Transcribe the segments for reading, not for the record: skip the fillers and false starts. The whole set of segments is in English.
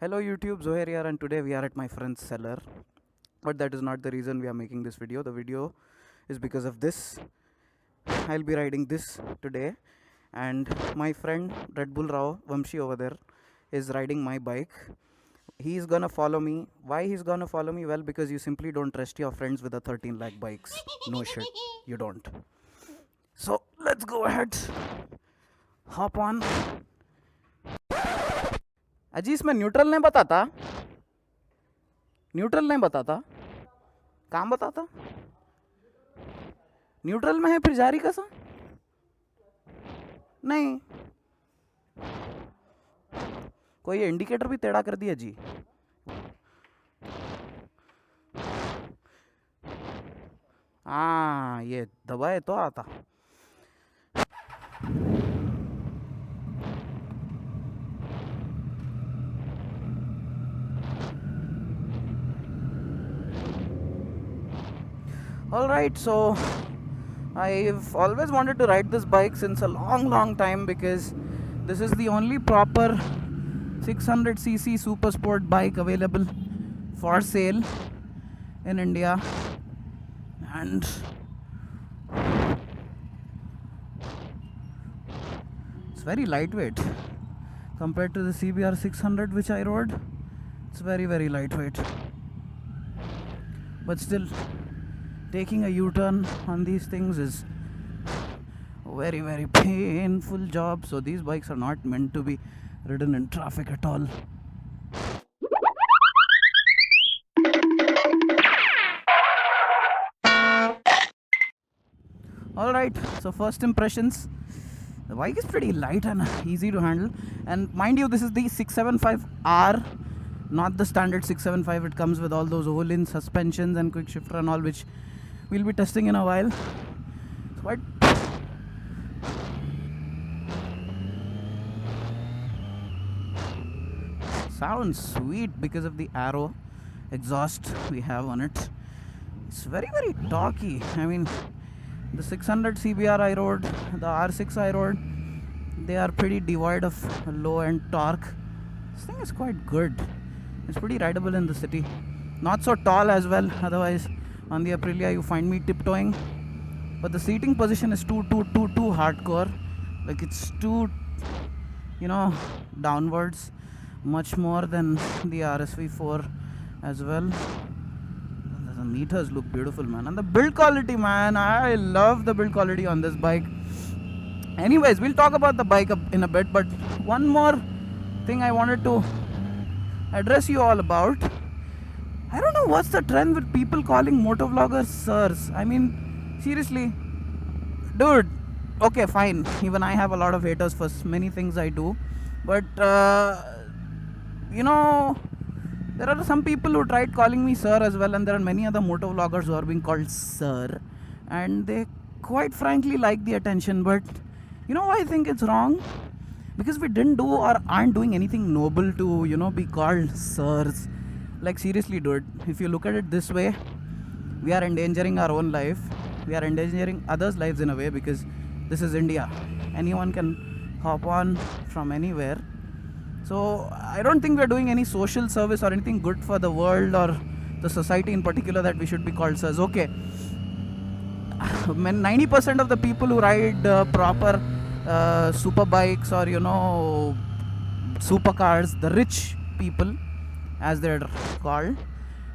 Hello YouTube, Zohair here, and today we are at my friend's cellar. But that is not the reason we are making this video. The video is because of this. I'll be riding this today, and my friend Red Bull Rao Vamshi over there is riding my bike. He's gonna follow me. Why he's gonna follow me? Well, because you simply don't trust your friends with a 13 lakh bikes. No shit, you don't. So let's go ahead. Hop on. अजी इसमें neutral नहीं बताता. Neutral नहीं बताता. काम बताता. Neutral में है फिर जारी कैसा? नहीं. कोई इंडिकेटर भी टेढ़ा कर दिया जी. हाँ ये दबाए तो आता. Alright, so I've always wanted to ride this bike since a long time because this is the only proper 600cc super sport bike available for sale in India, and it's very lightweight compared to the CBR 600 which I rode. It's very lightweight, but still taking a U-turn on these things is a very painful job. So these bikes are not meant to be ridden in traffic at all. Alright, so first impressions. The bike is pretty light and easy to handle, and mind you, this is the 675R, not the standard 675. It comes with all those Olin suspensions and quick shifter and all, which we'll be testing in a while. It's quite sounds sweet because of the Arrow exhaust we have on it. It's very torquey. I mean, the 600 CBR I rode, the R6 I rode, they are pretty devoid of low end torque. This thing is quite good. It's pretty rideable in the city. Not so tall as well, otherwise on the Aprilia you find me tiptoeing. But the seating position is too hardcore. Like it's too, downwards, much more than the RSV4 as well. The meters look beautiful, man, and the build quality, man, I love the build quality on this bike. Anyways, we'll talk about the bike in a bit, but one more thing I wanted to address you all about. I don't know what's the trend with people calling motovloggers sirs. I mean, seriously, dude. Okay, fine, even I have a lot of haters for many things I do, but there are some people who tried calling me sir as well, and there are many other motovloggers who are being called sir, and they quite frankly like the attention. But you know why I think it's wrong? Because we didn't do or aren't doing anything noble to be called sirs. Like seriously, dude, if you look at it this way, we are endangering our own life, we are endangering others' lives in a way, because this is India. Anyone can hop on from anywhere. So I don't think we're doing any social service or anything good for the world or the society in particular that we should be called sirs. Okay, 90% of the people who ride proper super bikes or supercars, the rich people as they're called,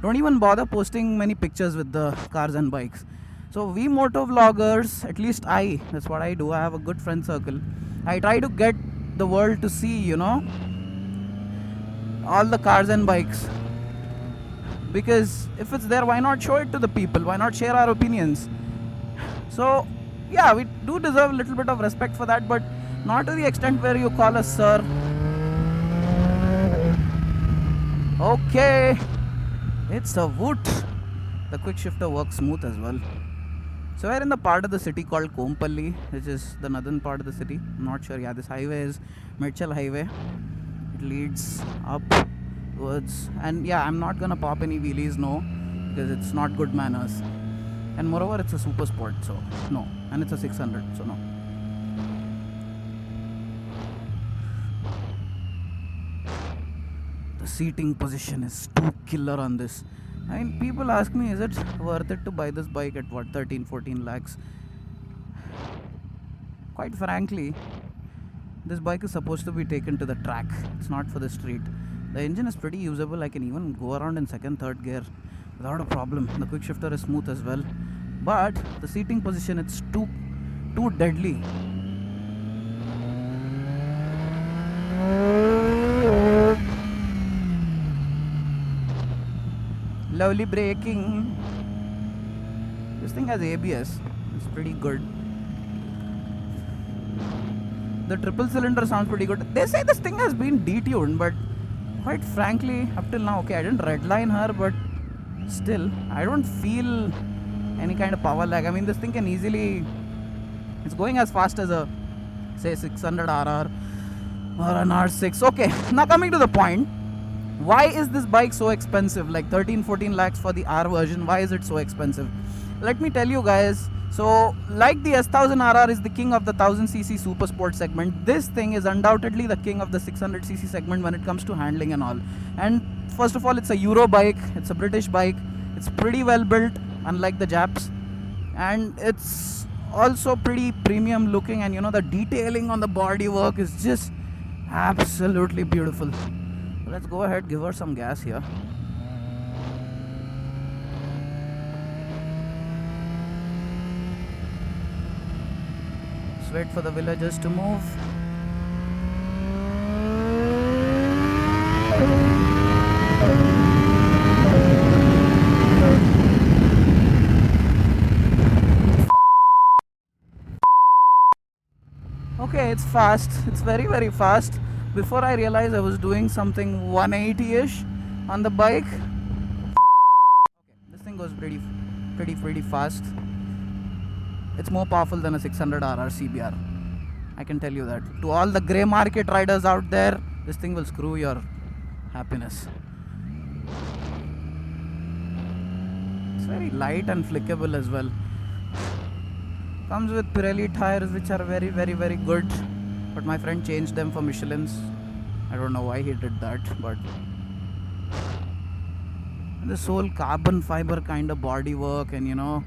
don't even bother posting many pictures with the cars and bikes. So we motovloggers, at least that's what I do. I have a good friend circle. I try to get the world to see all the cars and bikes, because if it's there, why not show it to the people? Why not share our opinions? So yeah, we do deserve a little bit of respect for that, but not to the extent where you call us sir. Okay, it's a woot. The quick shifter works smooth as well. So we're in the part of the city called Kompally, which is the northern part of the city. I'm not sure. Yeah, this highway is Medchal Highway. It leads up towards, and yeah, I'm not gonna pop any wheelies, no, because it's not good manners. And moreover, it's a super sport, so no. And it's a 600, so no. The The seating position is too killer on this. I mean, people ask me, is it worth it to buy this bike at what, 13, 14 lakhs? Quite frankly, this bike is supposed to be taken to the track. It's not for the street. The engine is pretty usable. I can even go around in second, third gear without a problem. The quick shifter is smooth as well. But the seating position, it's too deadly. Lovely braking. This thing has ABS. It's pretty good. The triple cylinder sounds pretty good. They say this thing has been detuned, but quite frankly, up till now, okay, I didn't redline her, but still, I don't feel any kind of power lag. I mean, this thing can easily, it's going as fast as a, say, 600RR or an R6. Okay, now coming to the point, why is this bike so expensive? Like 13-14 lakhs for the R version. Why is it so expensive? Let me tell you guys. So, like the S1000RR is the king of the 1000cc super sport segment, this thing is undoubtedly the king of the 600cc segment when it comes to handling and all. And first of all, it's a Euro bike, it's a British bike, it's pretty well built, unlike the Japs, and it's also pretty premium looking, and you know, the detailing on the bodywork is just absolutely beautiful. Let's go ahead, give her some gas here. Let's wait for the villagers to move. Okay, it's fast. It's very, very fast. Before I realized I was doing something 180-ish on the bike. Okay, this thing goes pretty fast. It's more powerful than a 600RR CBR. I can tell you that. To all the grey market riders out there, this thing will screw your happiness. It's very light and flickable as well. Comes with Pirelli tires, which are very, very, very good. But my friend changed them for Michelin's. I don't know why he did that, but this whole carbon fiber kind of bodywork, and you know,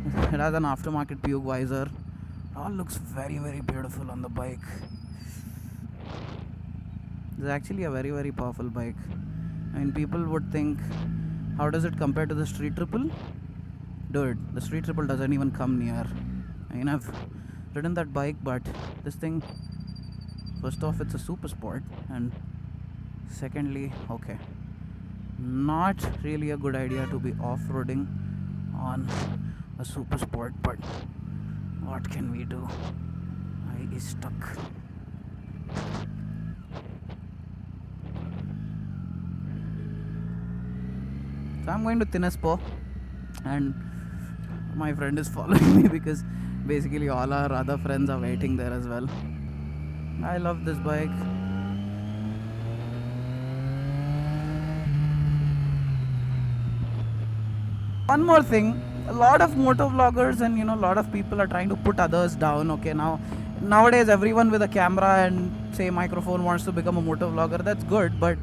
it has an aftermarket Puke visor. It all looks very, very beautiful on the bike. It's actually a very, very powerful bike. I mean, people would think, how does it compare to the Street Triple? Dude, the Street Triple doesn't even come near. I mean, I've ridden that bike, but this thing, first off, it's a super sport, and secondly, okay, not really a good idea to be off-roading on a super sport, but what can we do? I is stuck. So I'm going to Tinespo, and my friend is following me because basically all our other friends are waiting there as well. I love this bike. One more thing, a lot of moto vloggers and you know, a lot of people are trying to put others down. Okay, nowadays everyone with a camera and say microphone wants to become a moto vlogger. That's good, but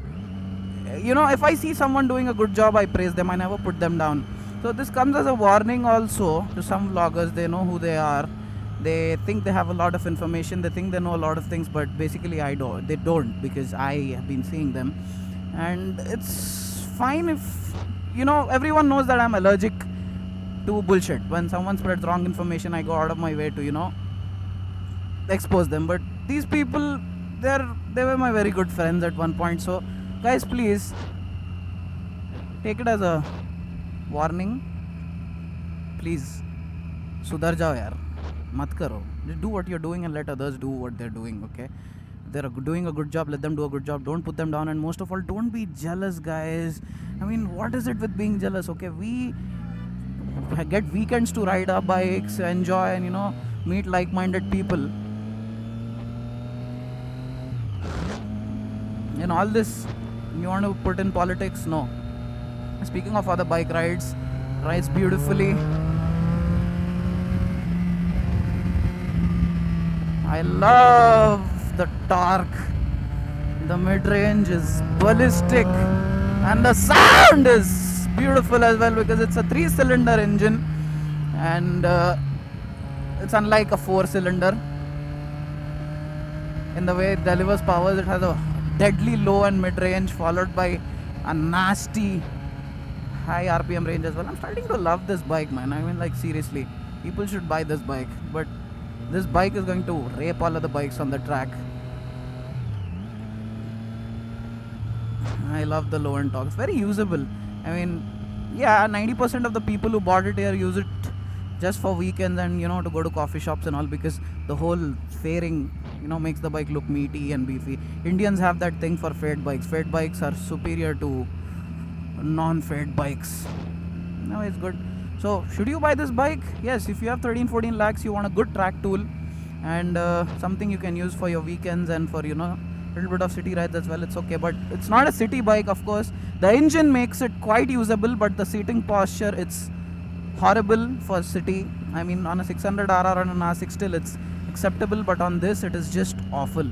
you know, if I see someone doing a good job, I praise them. I never put them down. So this comes as a warning also to some vloggers. They know who they are. They think they have a lot of information. They think they know a lot of things, but basically they don't, because I have been seeing them. And it's fine if, you know, everyone knows that I'm allergic to bullshit. When someone spreads wrong information, I go out of my way to, you know, expose them. But these people, they were my very good friends at one point. So guys, please take it as a warning. Please sudhar jao yaar, mat karo. Just do what you're doing and let others do what they're doing. Okay, if they're doing a good job, let them do a good job. Don't put them down, and most of all, don't be jealous, guys. I mean, what is it with being jealous? Okay, we get weekends to ride our bikes, enjoy, and you know, meet like-minded people. And all this you want to put in politics? No. Speaking of other bike rides beautifully. I love the torque. The mid-range is ballistic, and the sound is beautiful as well because it's a 3-cylinder engine, and it's unlike a 4-cylinder in the way it delivers powers. It has a deadly low and mid-range, followed by a nasty high RPM range as well. I'm starting to love this bike, man. I mean, like, seriously, people should buy this bike, but this bike is going to rape all of the bikes on the track. I love the low end torque. It's very usable. I mean, yeah, 90% of the people who bought it here use it just for weekends and, you know, to go to coffee shops and all, because the whole fairing, you know, makes the bike look meaty and beefy. Indians have that thing for fade bikes. Fade bikes are superior to non-fade bikes. No, it's good. So should you buy this bike? Yes, if you have 13-14 lakhs, you want a good track tool and something you can use for your weekends and for, you know, a little bit of city rides as well. It's okay, but it's not a city bike, of course. The engine makes it quite usable, but the seating posture, it's horrible for city. I mean, on a 600RR and an R6 still it's acceptable, but on this it is just awful.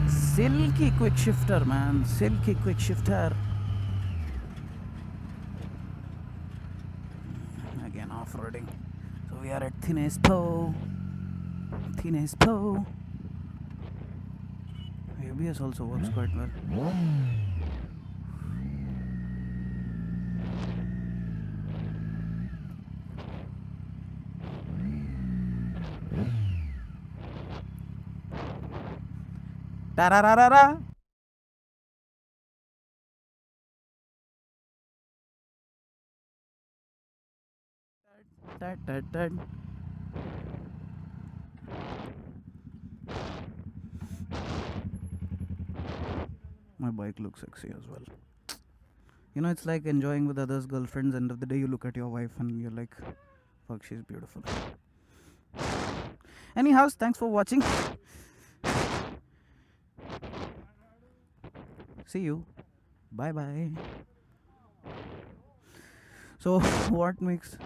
Silky quick shifter, man. Silky quick shifter. Again, off-roading. So we are at Thines Po. Thines Po. ABS also works quite well. Ta-ra-ra-ra-ra. Ta-ta-ta. My bike looks sexy as well. You know, it's like enjoying with others' girlfriends. End of the day, you look at your wife and you're like, fuck, she's beautiful. Anyhow, thanks for watching. See you. Bye bye. So, what makes